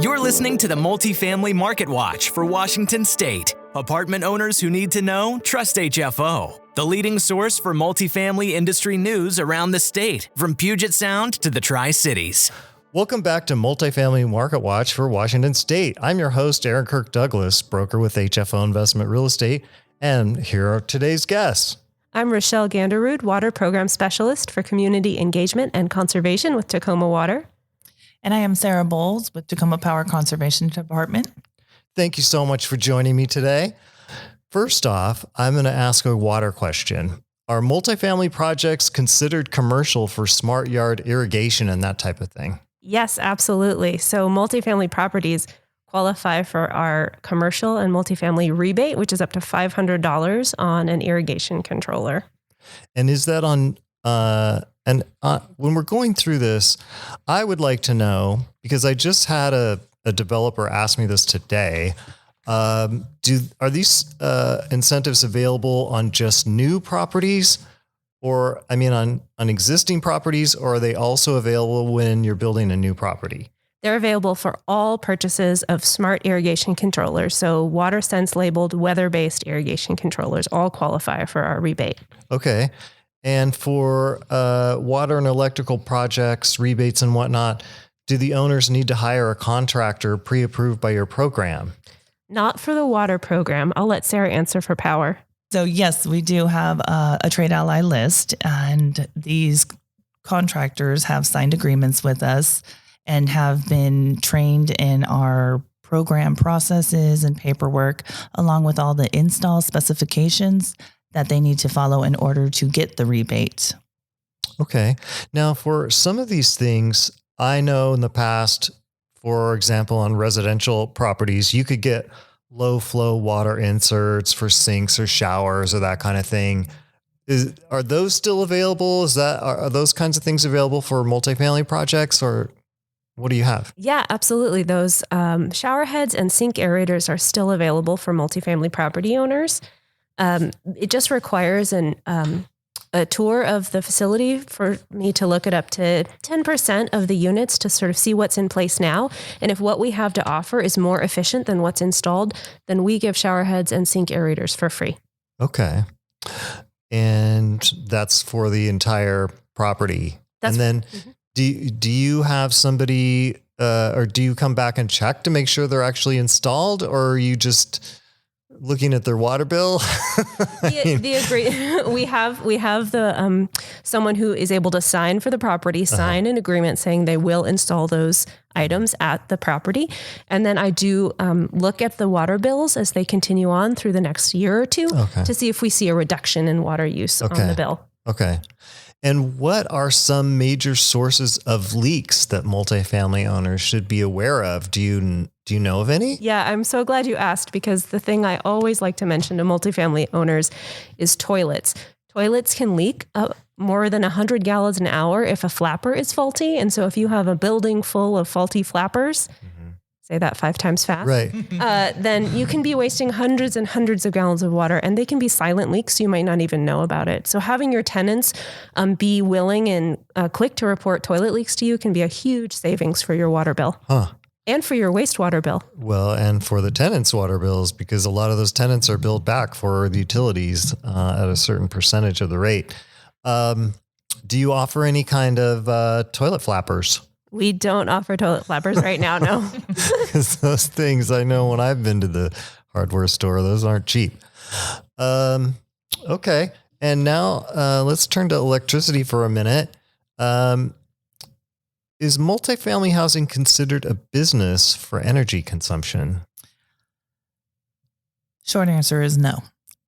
You're listening to the Multifamily Marketwatch for Washington State. Apartment owners who need to know, trust HFO. The leading source for multifamily industry news around the state, from Puget Sound to the Tri-Cities. Welcome back to Multifamily Marketwatch for Washington State. I'm your host, Aaron Kirk Douglas, broker with HFO Investment Real Estate, and here are today's guests. I'm Rochelle Ganderud, Water Program Specialist for Community Engagement and Conservation with Tacoma Water. And I am Sarah Bowles with Tacoma Power Conservation Department. Thank you so much for joining me today. First off, I'm going to ask a water question. Are multifamily projects considered commercial for smart yard irrigation and that type of thing? Yes, absolutely. So multifamily properties qualify for our commercial and multifamily rebate, which is up to $500 on an irrigation controller. And is that on... when we're going through this, I would like to know, because I just had a developer ask me this today, are these incentives available on just new properties or, on existing properties, or are they also available when you're building a new property? They're available for all purchases of smart irrigation controllers. So WaterSense labeled weather-based irrigation controllers all qualify for our rebate. Okay. And for water and electrical projects, rebates and whatnot, do the owners need to hire a contractor pre-approved by your program? Not for the water program. I'll let Sarah answer for power. So yes, we do have a trade ally list, and these contractors have signed agreements with us and have been trained in our program processes and paperwork, along with all the install specifications that they need to follow in order to get the rebate. Okay. Now, for some of these things, I know in the past, for example, on residential properties, you could get low flow water inserts for sinks or showers or that kind of thing. Are those still available? Are those kinds of things available for multifamily projects, or what do you have? Yeah, absolutely. Those shower heads and sink aerators are still available for multifamily property owners. It just requires a tour of the facility for me to look at up to 10% of the units to sort of see what's in place now. And if what we have to offer is more efficient than what's installed, then we give shower heads and sink aerators for free. And that's for the entire property. And then do you have somebody or do you come back and check to make sure they're actually installed, or are you just looking at their water bill? We have the someone who is able to sign for the property, sign an agreement saying they will install those items at the property. And then I do look at the water bills as they continue on through the next year or two to see if we see a reduction in water use on the bill. Okay. And what are some major sources of leaks that multifamily owners should be aware of? Do you know of any? Yeah, I'm so glad you asked, because the thing I always like to mention to multifamily owners is toilets. Toilets can leak more than 100 gallons an hour if a flapper is faulty. And so if you have a building full of faulty flappers, say that 5 times fast, right? Then you can be wasting hundreds and hundreds of gallons of water, and they can be silent leaks. So you might not even know about it. So having your tenants be willing and quick to report toilet leaks to you can be a huge savings for your water bill. And for your wastewater bill. Well, and for the tenants' water bills, because a lot of those tenants are billed back for the utilities at a certain percentage of the rate. Do you offer any kind of toilet flappers? We don't offer toilet flappers right now, no. Because those things, I know when I've been to the hardware store, those aren't cheap. Okay. And now let's turn to electricity for a minute. Is multifamily housing considered a business for energy consumption? Short answer is no,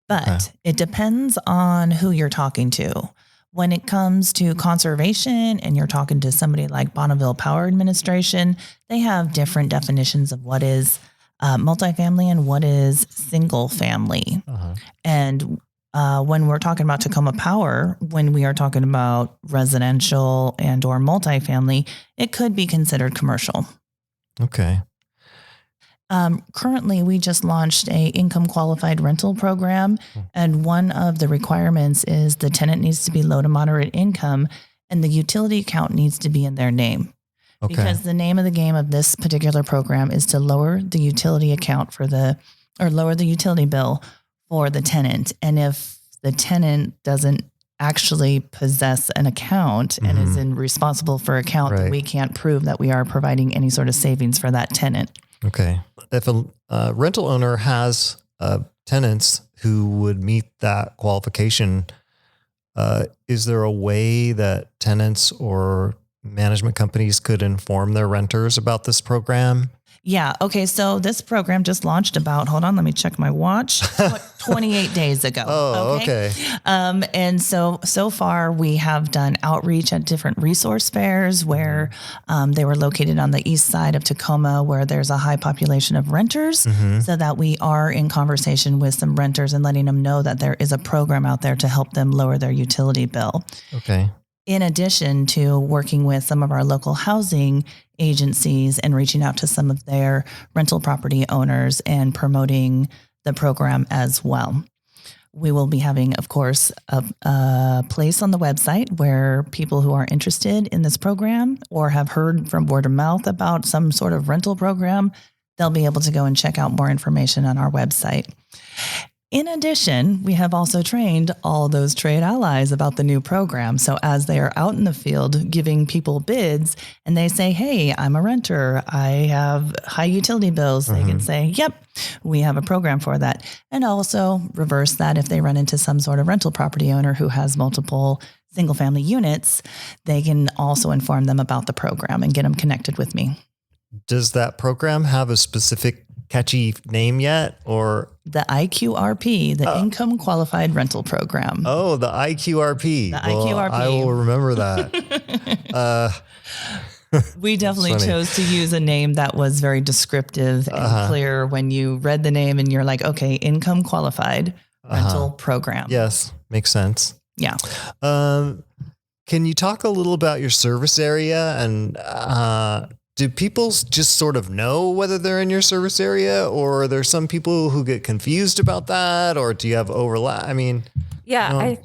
but it depends on who you're talking to. When it comes to conservation and you're talking to somebody like Bonneville Power Administration, they have different definitions of what is multifamily and what is single family. And when we're talking about Tacoma Power, when we are talking about residential and or multifamily, it could be considered commercial. Okay. Currently, we just launched a income qualified rental program, and one of the requirements is the tenant needs to be low to moderate income, and the utility account needs to be in their name. Okay. Because the name of the game of this particular program is to lower the utility lower the utility bill for the tenant. And if the tenant doesn't actually possess an account and is responsible for account, then we can't prove that we are providing any sort of savings for that tenant. Okay. If a rental owner has tenants who would meet that qualification, is there a way that tenants or management companies could inform their renters about this program? Yeah. Okay. So this program just launched about, hold on, let me check my watch, 28 days ago. Oh, okay. And so far we have done outreach at different resource fairs where they were located on the east side of Tacoma, where there's a high population of renters, so that we are in conversation with some renters and letting them know that there is a program out there to help them lower their utility bill. Okay. In addition to working with some of our local housing agencies and reaching out to some of their rental property owners and promoting the program as well. We will be having, of course, a place on the website where people who are interested in this program or have heard from word of mouth about some sort of rental program, they'll be able to go and check out more information on our website. In addition, we have also trained all those trade allies about the new program. So as they are out in the field giving people bids and they say, hey, I'm a renter, I have high utility bills, they can say, yep, we have a program for that. And also reverse that if they run into some sort of rental property owner who has multiple single family units, they can also inform them about the program and get them connected with me. Does that program have a specific catchy name yet, or the IQRP, the Income Qualified Rental Program? Oh, the IQRP. The IQRP. I will remember that. We definitely chose to use a name that was very descriptive and clear when you read the name and you're like, okay, Income Qualified Rental Program. Yes, makes sense. Yeah. Can you talk a little about your service area, and do people just sort of know whether they're in your service area, or are there some people who get confused about that, or do you have overlap? I mean,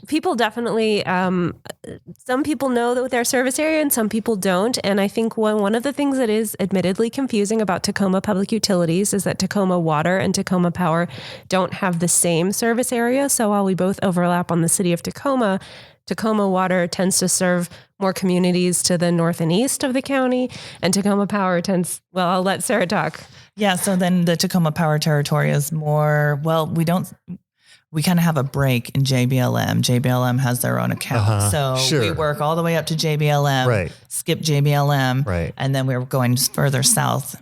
people definitely, some people know their service area and some people don't. And I think one of the things that is admittedly confusing about Tacoma Public Utilities is that Tacoma Water and Tacoma Power don't have the same service area. So while we both overlap on the city of Tacoma, Tacoma Water tends to serve more communities to the north and east of the county, and Tacoma Power I'll let Sarah talk. Yeah. So then the Tacoma Power territory is more, we kind of have a break in JBLM. JBLM has their own account. We work all the way up to JBLM, skip JBLM, and then we're going further south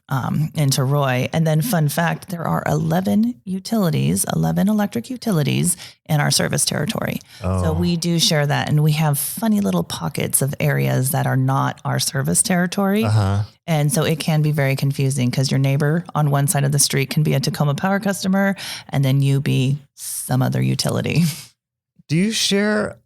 into Roy. And then fun fact, there are 11 electric utilities in our service territory. So we do share that. And we have funny little pockets of areas that are not our service territory. And so it can be very confusing because your neighbor on one side of the street can be a Tacoma Power customer and then you be some other utility. Do you share,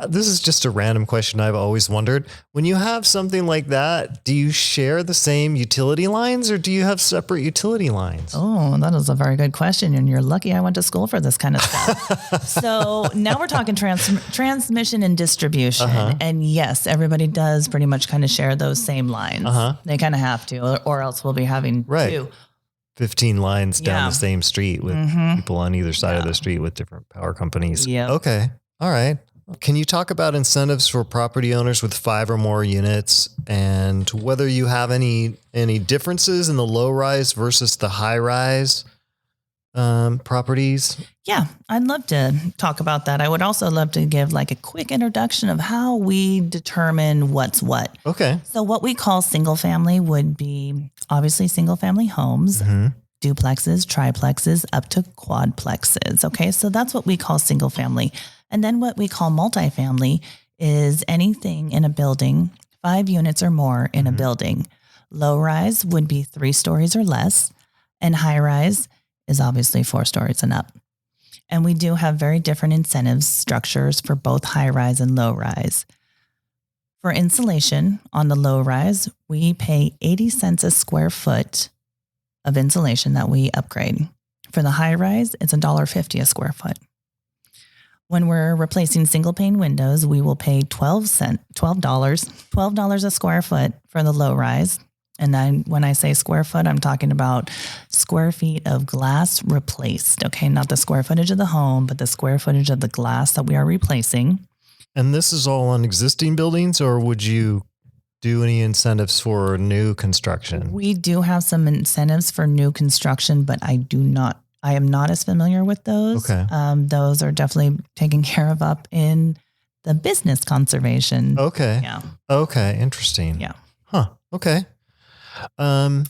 this is just a random question I've always wondered. When you have something like that, do you share the same utility lines or do you have separate utility lines? Oh, that is a very good question. And you're lucky I went to school for this kind of stuff. So now we're talking transmission and distribution. And yes, everybody does pretty much kind of share those same lines. They kind of have to, or else we'll be having two. 15 lines down the same street with people on either side of the street with different power companies. Okay. All right. Can you talk about incentives for property owners with 5 or more units and whether you have any differences in the low rise versus the high rise properties? Yeah, I'd love to talk about that. I would also love to give like a quick introduction of how we determine what's what. Okay. So what we call single family would be obviously single family homes, duplexes, triplexes, up to quadplexes. Okay. So that's what we call single family. And then what we call multifamily is anything in a building, 5 units or more in a building. Low rise would be 3 stories or less, and high rise is obviously 4 stories and up. And we do have very different incentives structures for both high rise and low rise. For insulation on the low rise, we pay 80 cents a square foot of insulation that we upgrade. For the high rise, it's $1.50 a square foot. When we're replacing single pane windows, we will pay $12 a square foot for the low rise. And then when I say square foot, I'm talking about square feet of glass replaced. Okay. Not the square footage of the home, but the square footage of the glass that we are replacing. And this is all on existing buildings, or would you do any incentives for new construction? We do have some incentives for new construction, but I am not as familiar with those. Okay. Those are definitely taken care of up in the business conservation. Okay. Yeah. Okay. Interesting. Yeah. Huh. Okay. Can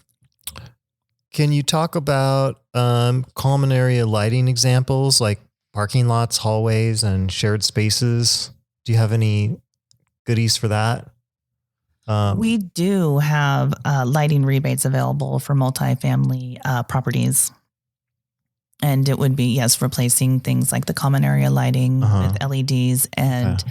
you talk about common area lighting examples like parking lots, hallways, and shared spaces? Do you have any goodies for that? We do have lighting rebates available for multifamily properties. And it would be, yes, replacing things like the common area lighting with LEDs. And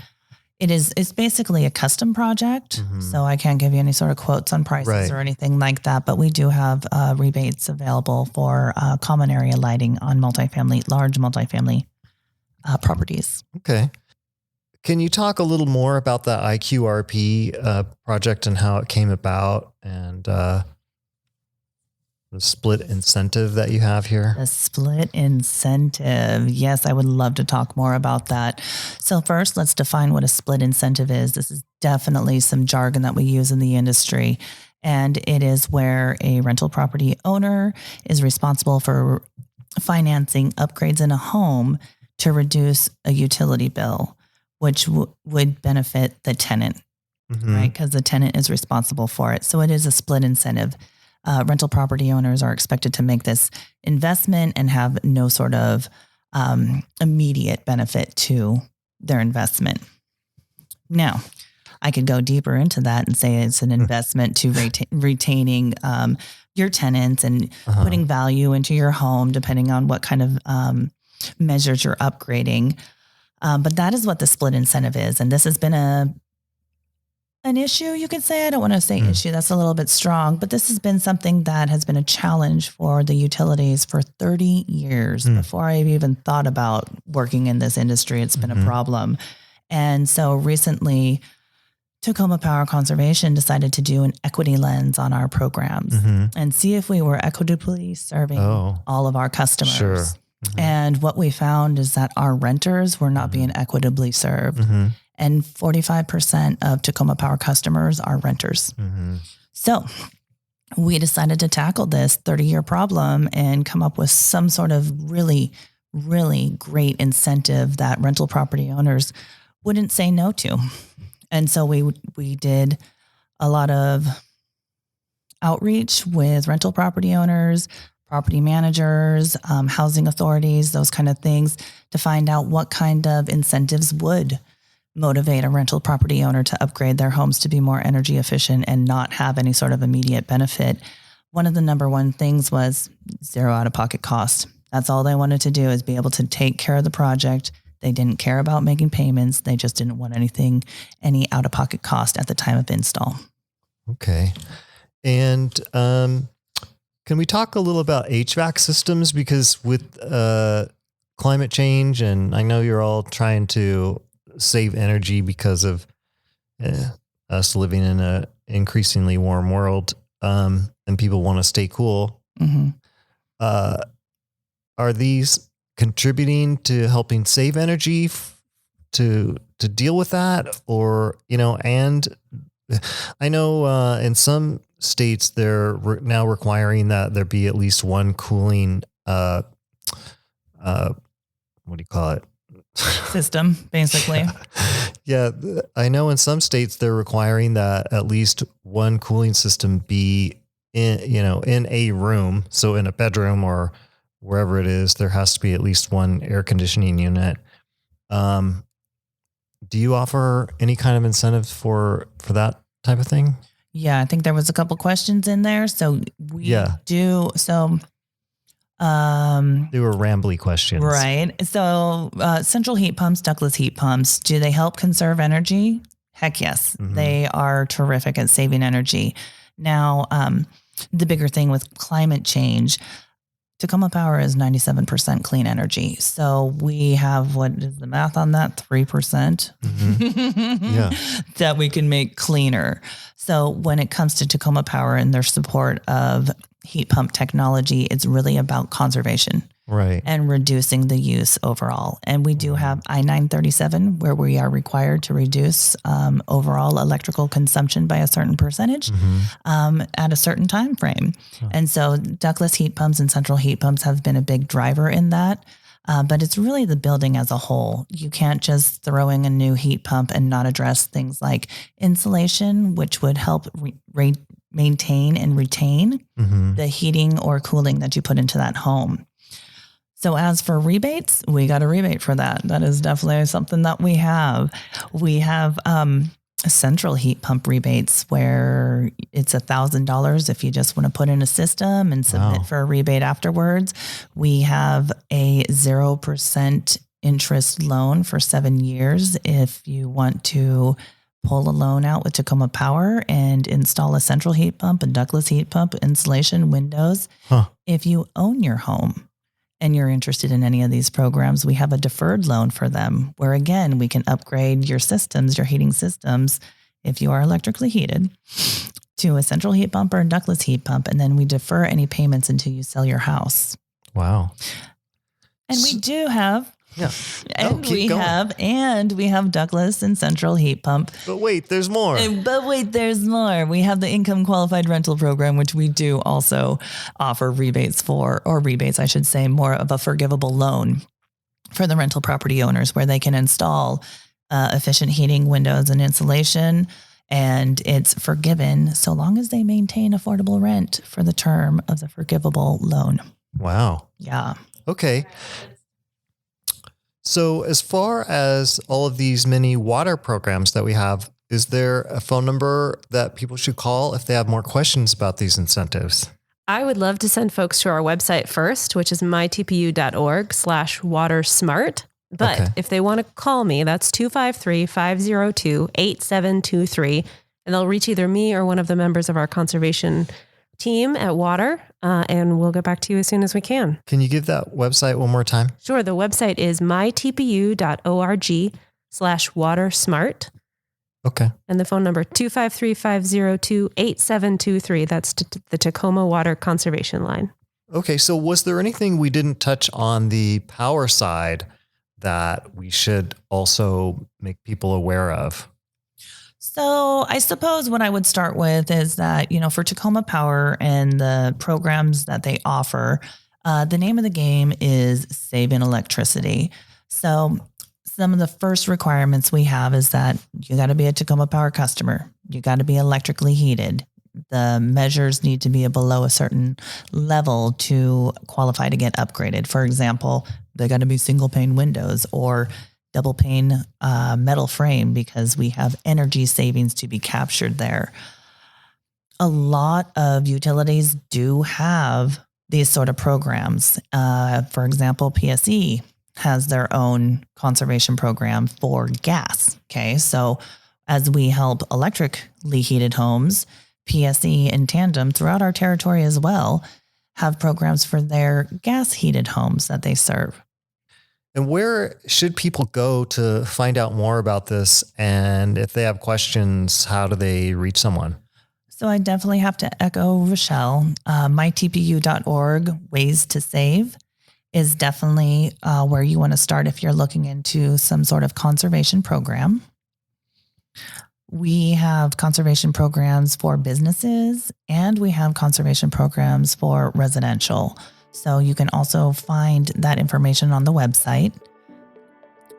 it's basically a custom project. So I can't give you any sort of quotes on prices or anything like that. But we do have rebates available for common area lighting on large multifamily properties. Okay. Can you talk a little more about the IQRP project and how it came about, and the split incentive that you have here? The split incentive. Yes, I would love to talk more about that. So first, let's define what a split incentive is. This is definitely some jargon that we use in the industry. And it is where a rental property owner is responsible for financing upgrades in a home to reduce a utility bill, which would benefit the tenant, right? Because the tenant is responsible for it. So it is a split incentive. Rental property owners are expected to make this investment and have no sort of immediate benefit to their investment. Now, I could go deeper into that and say it's an investment to retaining your tenants and putting value into your home, depending on what kind of measures you're upgrading. But that is what the split incentive is. And this has been an issue, you could say. I don't want to say issue. That's a little bit strong, but this has been something that has been a challenge for the utilities for 30 years. Before I've even thought about working in this industry, it's been a problem. And so recently, Tacoma Power Conservation decided to do an equity lens on our programs and see if we were equitably serving all of our customers. Sure. And what we found is that our renters were not being equitably served. And 45% of Tacoma Power customers are renters. So we decided to tackle this 30-year problem and come up with some sort of really, really great incentive that rental property owners wouldn't say no to. And so we did a lot of outreach with rental property owners, property managers, housing authorities, those kind of things, to find out what kind of incentives would motivate a rental property owner to upgrade their homes to be more energy efficient and not have any sort of immediate benefit. One of the number one things was zero out-of-pocket cost. That's all they wanted to do, is be able to take care of the project. They didn't care about making payments. They just didn't want any out-of-pocket cost at the time of install. Okay. And can we talk a little about HVAC systems? Because with climate change, and I know you're all trying to save energy because of us living in an increasingly warm world, and people want to stay cool. Are these contributing to helping save energy to deal with that? Or, and I know in some states they're now requiring that there be at least one cooling, what do you call it? System, basically. Yeah. I know in some states they're requiring that at least one cooling system be in a room. So in a bedroom or wherever it is, there has to be at least one air conditioning unit. Do you offer any kind of incentive for that type of thing? Yeah, I think there was a couple questions in there. So we do. So they were rambly questions. Right. So central heat pumps, ductless heat pumps, do they help conserve energy? Heck yes. They are terrific at saving energy. Now, the bigger thing with climate change, Tacoma Power is 97% clean energy. So we have, what is the math on that? 3% that we can make cleaner. So when it comes to Tacoma Power and their support of heat pump technology, it's really about conservation. Right. And reducing the use overall. And we do have I-937 where we are required to reduce overall electrical consumption by a certain percentage at a certain time frame. And so ductless heat pumps and central heat pumps have been a big driver in that. But it's really the building as a whole. You can't just throw in a new heat pump and not address things like insulation, which would help maintain and retain the heating or cooling that you put into that home. So as for rebates, we got a rebate for that. That is definitely something that we have. We have central heat pump rebates where it's $1,000 if you just want to put in a system and submit for a rebate afterwards. We have a 0% interest loan for 7 years if you want to pull a loan out with Tacoma Power and install a central heat pump and ductless heat pump, insulation, windows. If you own your home and you're interested in any of these programs, we have a deferred loan for them where, again, we can upgrade your systems, your heating systems, if you are electrically heated, to a central heat pump or a ductless heat pump. And then we defer any payments until you sell your house. Wow. And we do have... And we have ductless and central heat pump. But wait, there's more. There's more. We have the income qualified rental program, which we do also offer rebates for, or rebates, I should say, more of a forgivable loan for the rental property owners where they can install efficient heating, windows, and insulation. And it's forgiven so long as they maintain affordable rent for the term of the forgivable loan. Wow. Yeah. Okay. So as far as all of these mini water programs that we have, is there a phone number that people should call if they have more questions about these incentives? I would love to send folks to our website first, which is mytpu.org/watersmart. But if they want to call me, that's 253-502-8723. And they'll reach either me or one of the members of our conservation team at Water, and we'll get back to you as soon as we can. Can you give that website one more time? Sure. The website is mytpu.org/watersmart. Okay. And the phone number 253-502-8723. That's the Tacoma Water Conservation Line. Okay. So was there anything we didn't touch on the power side that we should also make people aware of? So I suppose what I would start with is that, for Tacoma Power and the programs that they offer, the name of the game is saving electricity. So some of the first requirements we have is that you got to be a Tacoma Power customer. You got to be electrically heated. The measures need to be below a certain level to qualify to get upgraded. For example, they got to be single pane windows or double pane metal frame because we have energy savings to be captured there. A lot of utilities do have these sort of programs. For example, PSE has their own conservation program for gas. Okay, so as we help electrically heated homes, PSE in tandem throughout our territory as well have programs for their gas heated homes that they serve. And where should people go to find out more about this? And if they have questions, how do they reach someone? So I definitely have to echo Rochelle. mytpu.org, Ways to Save, is definitely where you want to start if you're looking into some sort of conservation program. We have conservation programs for businesses and we have conservation programs for residential. So you can also find that information on the website.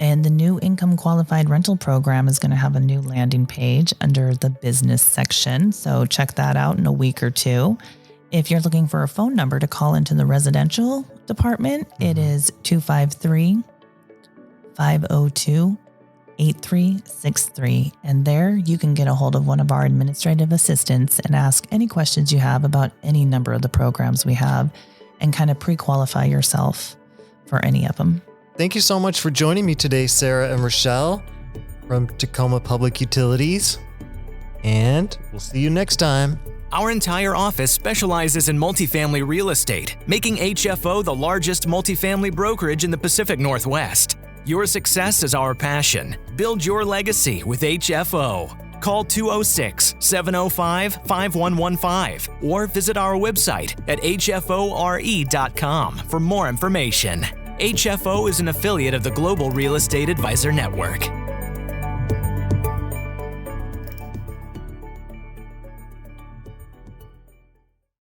And the new income qualified rental program is going to have a new landing page under the business section. So check that out in a week or two. If you're looking for a phone number to call into the residential department, it is 253-502-8363. And there you can get a hold of one of our administrative assistants and ask any questions you have about any number of the programs we have and kind of pre-qualify yourself for any of them. Thank you so much for joining me today, Sarah and Rochelle from Tacoma Public Utilities. And we'll see you next time. Our entire office specializes in multifamily real estate, making HFO the largest multifamily brokerage in the Pacific Northwest. Your success is our passion. Build your legacy with HFO. Call 206-705-5115 or visit our website at hfore.com for more information. HFO is an affiliate of the Global Real Estate Advisor Network.